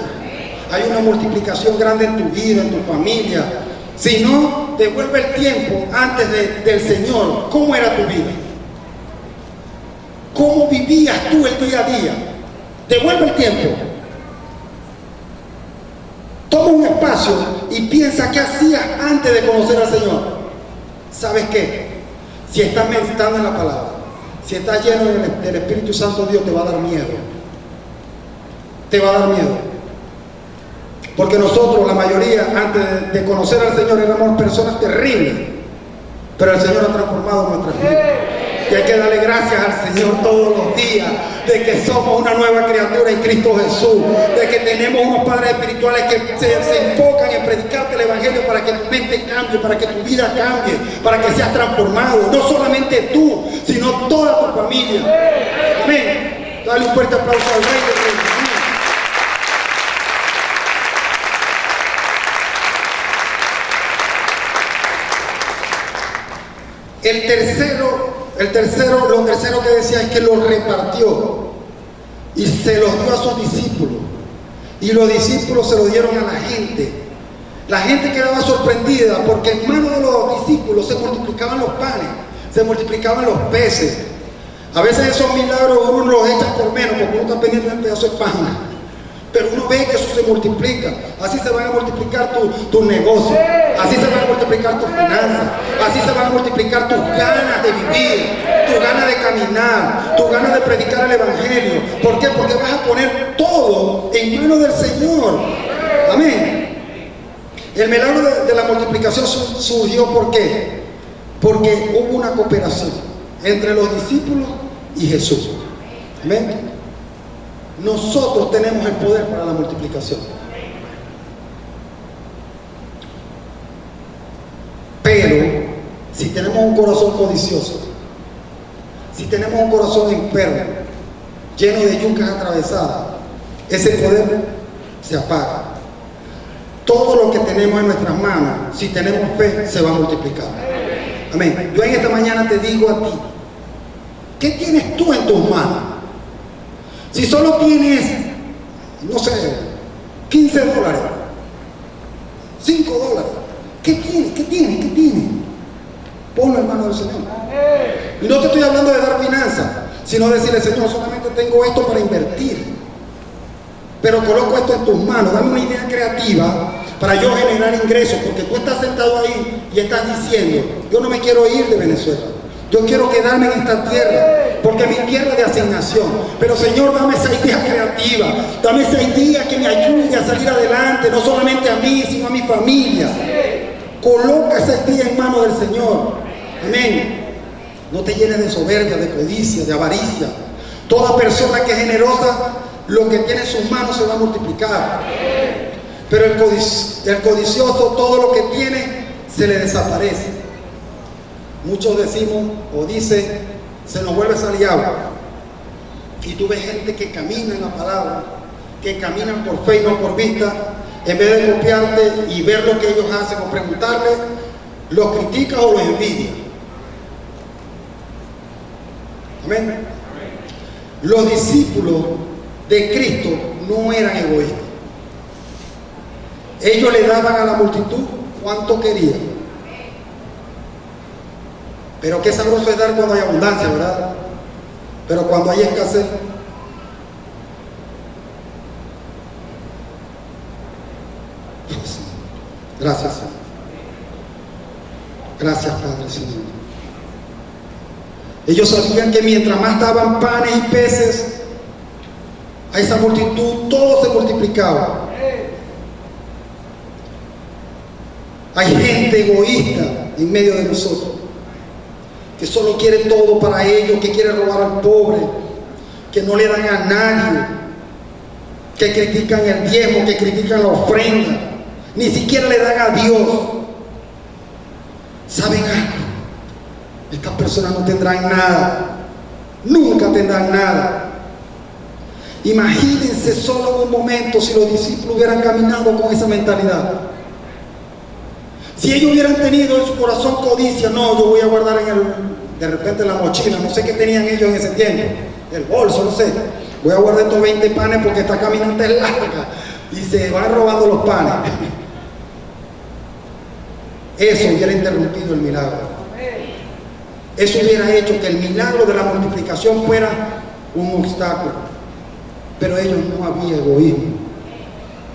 Hay una multiplicación grande en tu vida, en tu familia. Si no, devuelve el tiempo antes del Señor. ¿Cómo era tu vida? ¿Cómo vivías tú el día a día? Devuelve el tiempo. Toma un espacio y piensa qué hacías antes de conocer al Señor. ¿Sabes qué? Si estás meditando en la palabra, si estás lleno del Espíritu Santo, Dios te va a dar miedo. Te va a dar miedo. Porque nosotros, la mayoría, antes de conocer al Señor, éramos personas terribles. Pero el Señor ha transformado nuestras vidas. Y hay que darle gracias al Señor todos los días de que somos una nueva criatura en Cristo Jesús, de que tenemos unos padres espirituales que se enfocan en predicarte el Evangelio para que tu mente cambie, para que tu vida cambie, para que seas transformado. No solamente tú, sino toda tu familia. Amén. Dale un fuerte aplauso al Rey del Rey. Lo tercero que decía es que los repartió y se los dio a sus discípulos. Y los discípulos se lo dieron a la gente. La gente quedaba sorprendida porque en manos de los discípulos se multiplicaban los panes, se multiplicaban los peces. A veces esos milagros uno los echa por menos porque uno está pendiente del pedazo de pan. Pero uno ve que eso se multiplica. Así se van a multiplicar tus negocios. Así se van a multiplicar tus finanzas. Así se van a multiplicar tus ganas de vivir, tus ganas de caminar, tus ganas de predicar el evangelio. ¿Por qué? Porque vas a poner todo en manos del Señor. Amén. El milagro de la multiplicación surgió ¿por qué? Porque hubo una cooperación entre los discípulos y Jesús. Amén. Nosotros tenemos el poder para la multiplicación. Pero si tenemos un corazón codicioso, si tenemos un corazón enfermo, lleno de yucas atravesadas, ese poder se apaga. Todo lo que tenemos en nuestras manos, si tenemos fe, se va a multiplicar. Amén. Yo en esta mañana te digo a ti, ¿qué tienes tú en tus manos? Si solo tienes, no sé, $15, $5, ¿qué tienes? ¿Qué tienes? ¿Qué tienes? Ponlo en manos del Señor. Y no te estoy hablando de dar finanzas, sino decirle, Señor, solamente tengo esto para invertir, pero coloco esto en tus manos. Dame una idea creativa para yo generar ingresos, porque tú estás sentado ahí y estás diciendo, yo no me quiero ir de Venezuela, yo quiero quedarme en esta tierra, porque es mi tierra de asignación. Pero Señor, dame esa idea creativa, dame esa idea que me ayude a salir adelante, no solamente a mí, sino a mi familia. Coloca esa idea en manos del Señor. Amén. No te llenes de soberbia, de codicia, de avaricia. Toda persona que es generosa, lo que tiene en sus manos se va a multiplicar. Pero el codicioso, todo lo que tiene, se le desaparece. Muchos decimos o dicen, se nos vuelve a salir agua. Y tú ves gente que camina en la palabra, que caminan por fe y no por vista. En vez de copiarte y ver lo que ellos hacen o preguntarle, los criticas o los envidias. Amén. Los discípulos de Cristo no eran egoístas. Ellos le daban a la multitud cuanto querían. Pero qué sabroso es dar cuando hay abundancia, ¿verdad? Pero cuando hay escasez, gracias, Señor. Gracias, Padre, Señor. Ellos sabían que mientras más daban panes y peces a esa multitud, todo se multiplicaba. Hay gente egoísta en medio de nosotros, que solo quiere todo para ellos, que quiere robar al pobre, que no le dan a nadie, que critican el diezmo, que critican la ofrenda, ni siquiera le dan a Dios. ¿Saben algo? Estas personas no tendrán nada, nunca tendrán nada. Imagínense solo un momento si los discípulos hubieran caminado con esa mentalidad. Si ellos hubieran tenido en su corazón codicia, no, yo voy a guardar de repente la mochila, no sé qué tenían ellos en ese tiempo, el bolso, no sé, voy a guardar estos 20 panes porque esta caminata es larga y se van robando los panes. Eso hubiera interrumpido el milagro. Eso hubiera hecho que el milagro de la multiplicación fuera un obstáculo. Pero ellos no había egoísmo,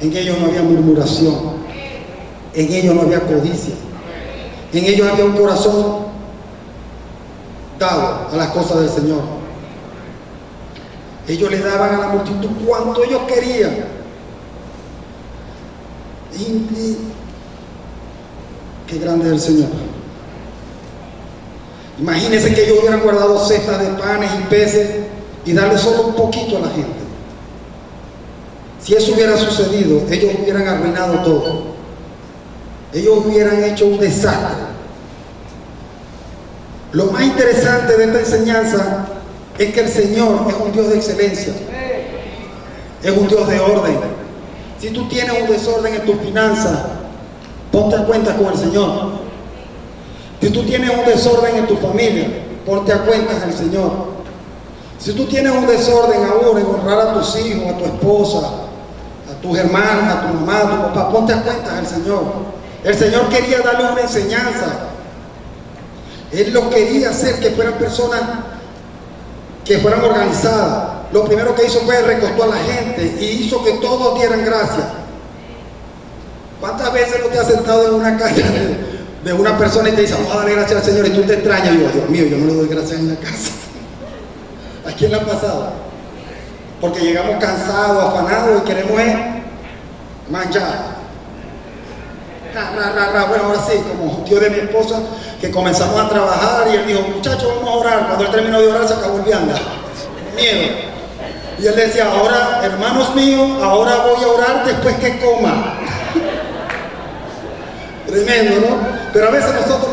en ellos no había murmuración, en ellos no había codicia, en ellos había un corazón dado a las cosas del Señor. Ellos le daban a la multitud cuanto ellos querían. Y qué grande es el Señor. Imagínense que ellos hubieran guardado cestas de panes y peces y darle solo un poquito a la gente. Si eso hubiera sucedido, ellos hubieran arruinado todo. Ellos hubieran hecho un desastre. Lo más interesante de esta enseñanza es que el Señor es un Dios de excelencia. Es un Dios de orden. Si tú tienes un desorden en tus finanzas, ponte a cuenta con el Señor. Si tú tienes un desorden en tu familia, ponte a cuentas al Señor. Si tú tienes un desorden aún en honrar a tus hijos, a tu esposa, a tus hermanos, a tu mamá, a tu papá, ponte a cuentas al Señor. El Señor quería darle una enseñanza. Él lo quería hacer que fueran personas que fueran organizadas. Lo primero que hizo fue recostó a la gente y hizo que todos dieran gracias. ¿Cuántas veces no te has sentado en una casa de una persona y te dice, vamos a darle gracias al Señor, y tú te extrañas? Y yo, Dios mío, yo no le doy gracias en la casa. ¿A quién le ha pasado? Porque llegamos cansados, afanados y queremos manjar. Bueno, ahora sí, como tío de mi esposa, que comenzamos a trabajar y él dijo, muchachos, vamos a orar. Cuando él terminó de orar se acabó el vianda. Miedo. Y él decía, ahora, hermanos míos, ahora voy a orar después que coma. Tremendo, ¿no? Pero a veces nosotros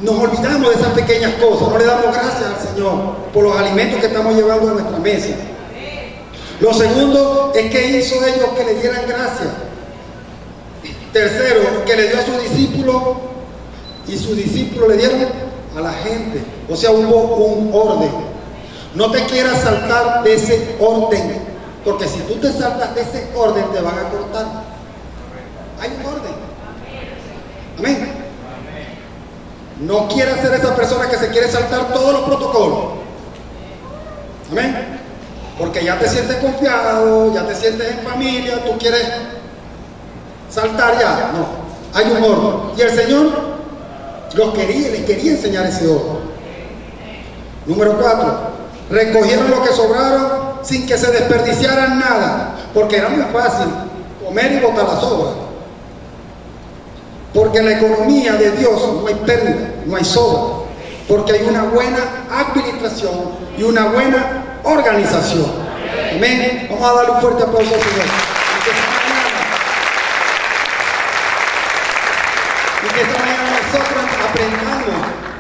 nos olvidamos de esas pequeñas cosas, no le damos gracias al Señor por los alimentos que estamos llevando a nuestra mesa. Lo segundo es que hizo ellos que le dieran gracias. Tercero, que le dio a sus discípulos y sus discípulos le dieron a la gente. O sea, hubo un orden. No te quieras saltar de ese orden, porque si tú te saltas de ese orden te van a cortar. Hay un orden. Amén. No quieras ser esa persona que se quiere saltar todos los protocolos. Amén. Porque ya te sientes confiado, ya te sientes en familia, tú quieres saltar ya. No, hay un orden. Y el Señor les quería enseñar ese orden. Número 4, recogieron lo que sobraron sin que se desperdiciaran nada, porque era muy fácil comer y botar las sobras. Porque en la economía de Dios no hay pérdida, no hay sobra, porque hay una buena administración y una buena organización. Amén. Vamos a darle un fuerte aplauso al Señor. Y que esta mañana nosotros aprendamos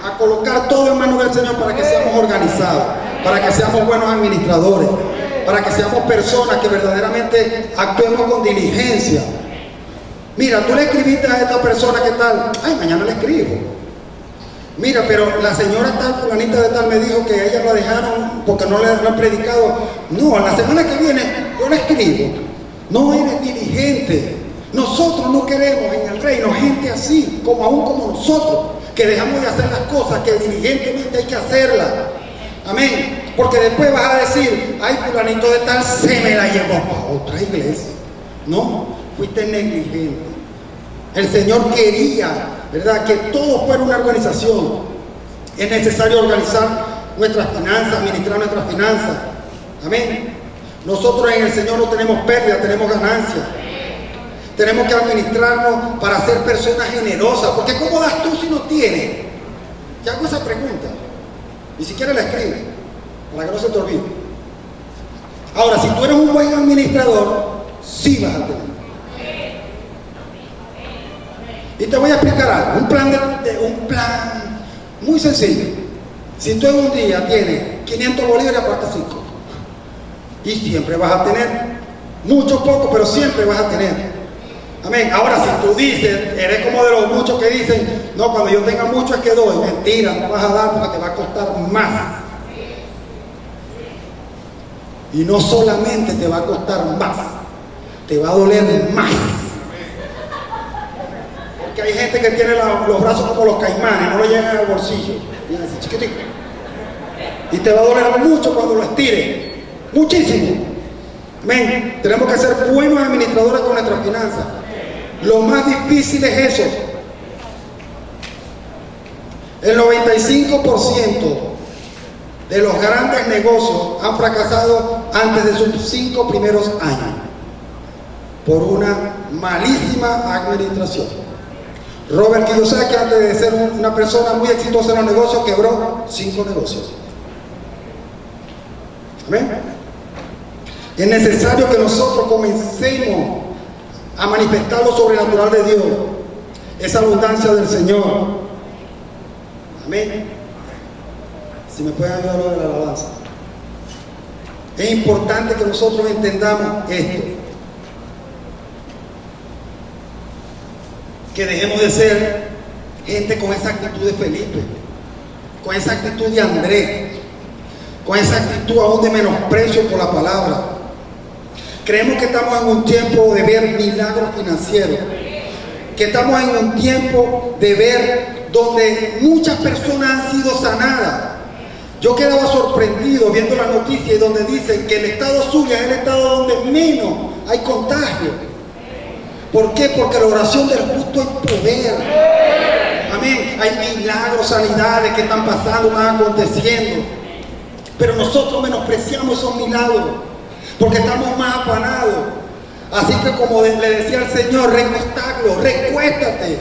a colocar todo en manos del Señor para que seamos organizados, para que seamos buenos administradores, para que seamos personas que verdaderamente actuemos con diligencia. Mira, tú le escribiste a esta persona, ¿qué tal? Ay, mañana le escribo. Mira, pero la señora tal, fulanita de tal, me dijo que a ella la dejaron porque no le han predicado. No, la semana que viene yo le escribo. No eres diligente. Nosotros no queremos en el reino gente así, aún como nosotros, que dejamos de hacer las cosas que diligentemente hay que hacerlas. Amén. Porque después vas a decir, ay, fulanito de tal se me la llevó para otra iglesia. No, fuiste negligente. El Señor quería, ¿verdad?, que todo fuera una organización. Es necesario organizar nuestras finanzas, administrar nuestras finanzas. Amén. Nosotros en el Señor no tenemos pérdida, tenemos ganancia. Tenemos que administrarnos para ser personas generosas. Porque ¿cómo das tú si no tienes? Te hago esa pregunta. Ni siquiera la escribes, para que no se te olvide. Ahora, si tú eres un buen administrador, sí vas a tener. Y te voy a explicar algo, un plan muy sencillo. Si tú en un día tienes 500 bolívares, aparte 5. Y siempre vas a tener, mucho poco, pero siempre vas a tener. Amén. Ahora, si tú dices, eres como de los muchos que dicen, no, cuando yo tenga mucho es que doy. Mentira, no vas a dar porque te va a costar más. Y no solamente te va a costar más, te va a doler más. Que hay gente que tiene los brazos como los caimanes, no lo llegan al bolsillo, viene así chiquitico, y te va a doler mucho cuando lo estires, muchísimo. Amén. Tenemos que ser buenos administradores con nuestras finanzas. Lo más difícil es eso. El 95% de los grandes negocios han fracasado antes de sus 5 primeros años por una malísima administración. Robert Kiyosaki, antes de ser una persona muy exitosa en los negocios, quebró 5 negocios. ¿Amén? Es necesario que nosotros comencemos a manifestar lo sobrenatural de Dios, esa abundancia del Señor. Amén. Si me pueden ayudar lo de la alabanza. Es importante que nosotros entendamos esto. Que dejemos de ser gente con esa actitud de Felipe, con esa actitud de Andrés, con esa actitud aún de menosprecio por la palabra. Creemos que estamos en un tiempo de ver milagros financieros, que estamos en un tiempo de ver donde muchas personas han sido sanadas. Yo quedaba sorprendido viendo la noticia y donde dicen que el estado Zulia es el estado donde menos hay contagio. ¿Por qué? Porque la oración del justo es poder. Amén. Hay milagros, sanidades que están pasando, están aconteciendo. Pero nosotros menospreciamos esos milagros porque estamos más afanados. Así que como le decía al Señor, recuéstate,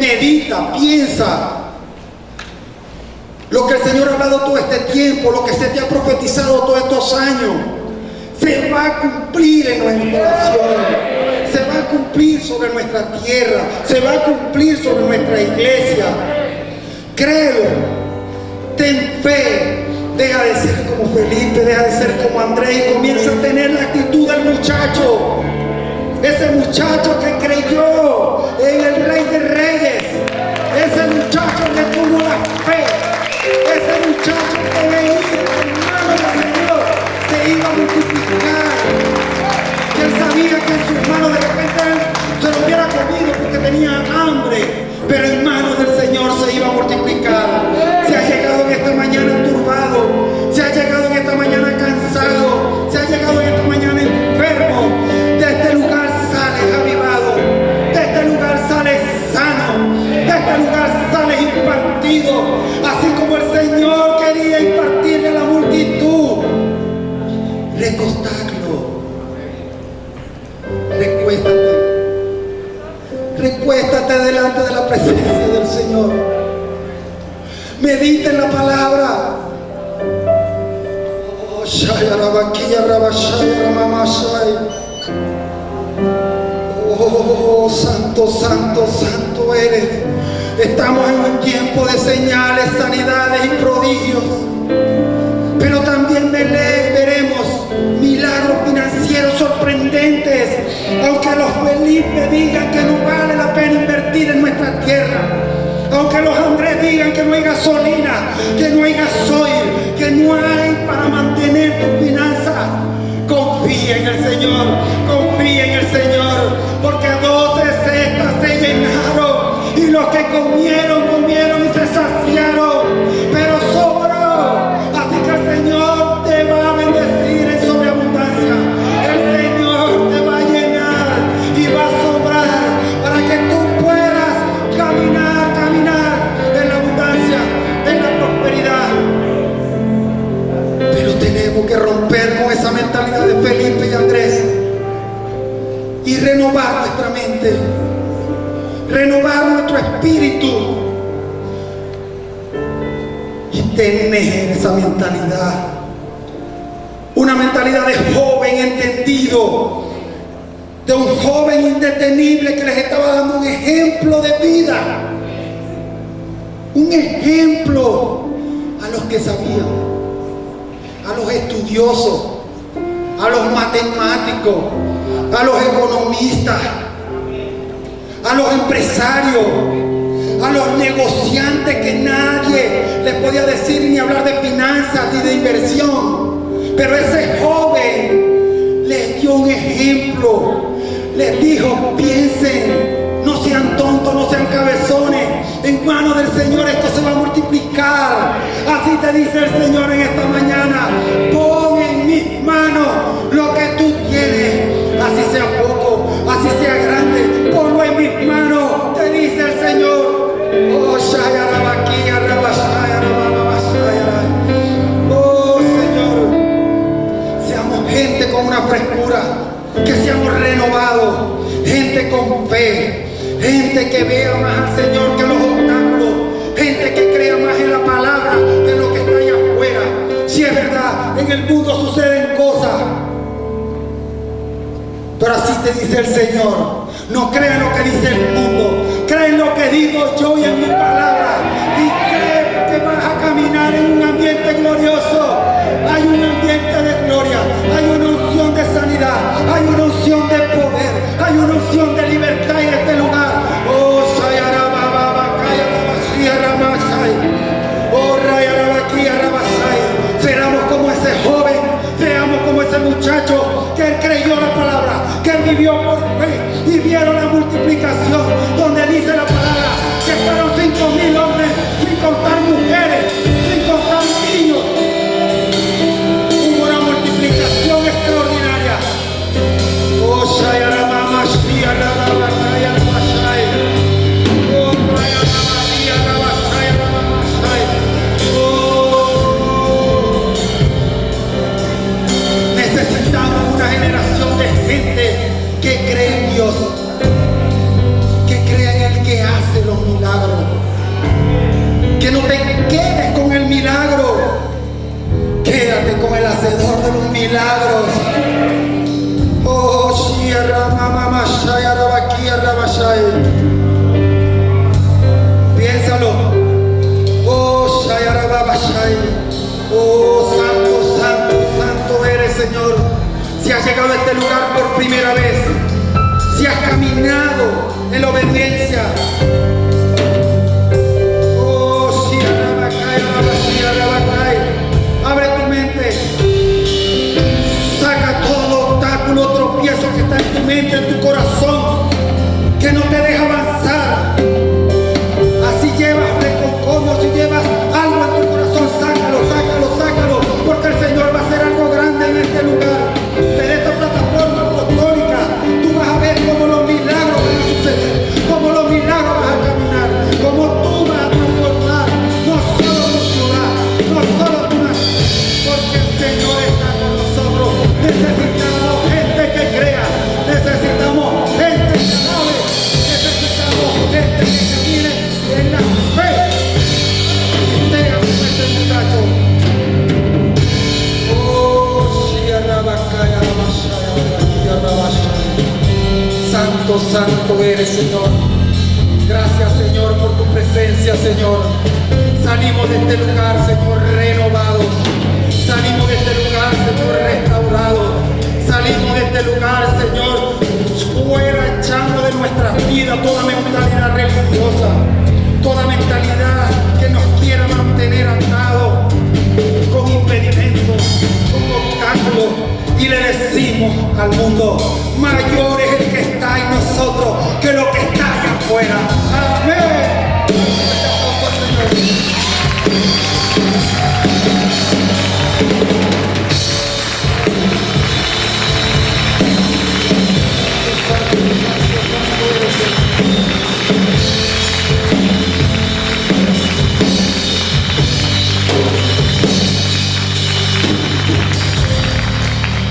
medita, piensa. Lo que el Señor ha hablado todo este tiempo, lo que se te ha profetizado todos estos años, se va a cumplir en nuestra nación, se va a cumplir sobre nuestra tierra, se va a cumplir sobre nuestra iglesia. Créelo, ten fe, deja de ser como Felipe, deja de ser como Andrés y comienza a tener la actitud del muchacho. Ese muchacho que creyó en el Rey de Reyes, ese muchacho que tuvo la fe, ese muchacho que veía en manos del Señor se iba a multiplicar, que él sabía que en sus manos de repente él se lo hubiera comido porque tenía hambre, pero en manos del Señor se iba a multiplicar. Se ha llegado en esta mañana turbado, se ha llegado en esta mañana cansado, se ha llegado en esta mañana enfermo. De este lugar sales avivado, de este lugar sales sano, de este lugar sales impartido, así como el Señor quería impartirle a la multitud. Recostarlo, recuéstate delante de la presencia del Señor, medita en la palabra. Oh, Shaya Rabaquilla Rabashaya Ramamashaya. Oh, santo, santo, santo eres. Estamos en un tiempo de señales, sanidades y prodigios, pero también veremos milagros financieros sorprendentes. Aunque los Felipe digan que no vale la pena invertir en nuestra tierra, aunque los Andrés digan que no hay gasolina, que no hay gasoil, que no hay para mantener tus finanzas, confía en el Señor, confía en el Señor, porque 12 cestas se llenaron y los que comieron y se saciaron, pero sobró. Así que el Señor te va a bendecir en sobreabundancia, el Señor te va a llenar y va a sobrar para que tú puedas caminar en la abundancia, en la prosperidad. Pero tenemos que romper con esa mentalidad de Felipe y Andrés y renovar nuestra mente, renovar nuestro espíritu y tener esa mentalidad, una mentalidad de joven entendido, de un joven indetenible que les estaba dando un ejemplo de vida, un ejemplo a los que sabían, a los estudiosos, a los matemáticos, a los economistas, a los empresarios, a los negociantes que nadie les podía decir ni hablar de finanzas ni de inversión. Pero ese joven les dio un ejemplo, les dijo: piensen, no sean tontos, no sean cabezones, en manos del Señor esto se va a multiplicar. Así te dice el Señor en esta mañana: pon en mis manos lo que tú tienes, así sea poco, así sea grande, ponlo en mis manos, te dice el Señor. Oh, Shaya Rabaquilla Rabashaya Ramamashaya. Oh, Señor, seamos gente con una frescura, que seamos renovados, gente con fe, gente que vea más al Señor que los obstáculos, gente que crea más en la palabra que en lo que está allá afuera. Si es verdad, en el mundo suceden cosas, pero así te dice el Señor: no crean lo que dice el mundo, creen lo que digo yo y en mi palabra, y creen que vas a caminar en un ambiente glorioso. Hay un ambiente de gloria, hay una unción de sanidad, hay una unción de poder, hay una unción de libertad en este lugar. Oh, Sayara Baba, Bakaya. de los milagros. Oh, Shia Mama Shaya Rabakia Rabashai. Piénsalo. Oh, Shaya Rabashai. Oh, santo, santo, santo eres, Señor. Si has llegado a este lugar por primera vez, si has caminado en la obediencia, oh, Shia Rabakai, Rabashia Rabakai, abre tu mente, saca todo obstáculo, tropiezo que está en tu mente, en tu corazón, que no te deja avanzar. Así llevas reconcomo, si llevas algo en tu corazón, sácalo, sácalo, sácalo, porque el Señor va a hacer algo grande en este lugar. En esta plataforma apostólica, tú vas a ver cómo los milagros van a suceder, cómo los milagros vas a caminar, cómo tú vas a transformar no solo tu ciudad, no solo tu nación, porque el Señor está con nosotros. Necesitamos gente que crea, necesitamos gente que sabe, necesitamos gente que camine en la fe. Sea como este muchacho. Santo, santo eres, Señor. Gracias, Señor, por tu presencia, Señor. Salimos de este lugar, Señor, renovados. Salimos de este lugar, Señor, restaurados. Salimos de este lugar, Señor, fuera, echando de nuestras vidas toda mentalidad religiosa, toda mentalidad que nos quiera mantener atados con impedimentos, con obstáculos, y le decimos al mundo: mayor es el que está en nosotros que lo que está allá afuera. Amén.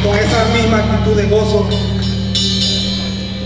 Con esa misma actitud de gozo,